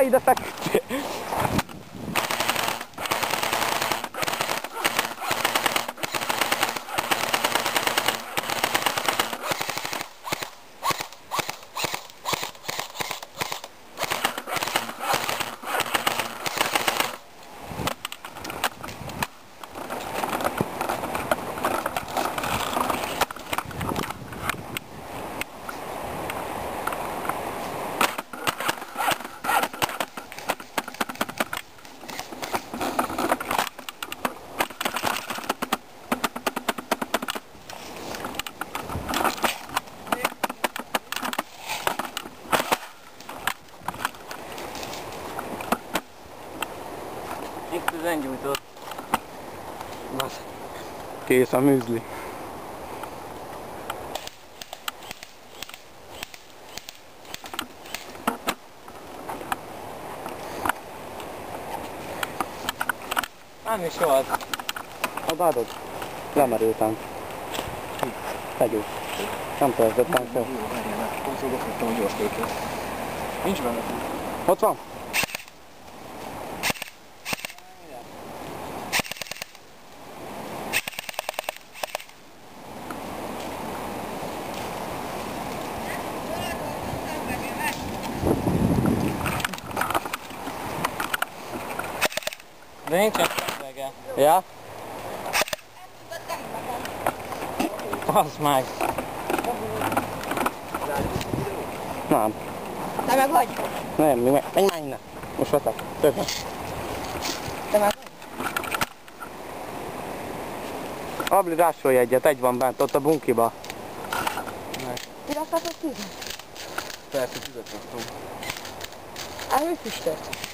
Ja, ide feküdtél. Itt az engyújtott. Kész a műzli. Nem is volt. Adod. Lemerültem. Tegyük. Nem kezdettem fel. Nincs benne. Ott van? De nincsen szövege. Ja? Az meg. Nem. Te meg vagy? Nem, menj már innen. Most vetek. Többen. Te meg vagy? Abli, rásolj egyet, egy van bent, ott a bunkiba. Ti raktátok tűzre? Persze, tüzet raktunk. Előfüstöt.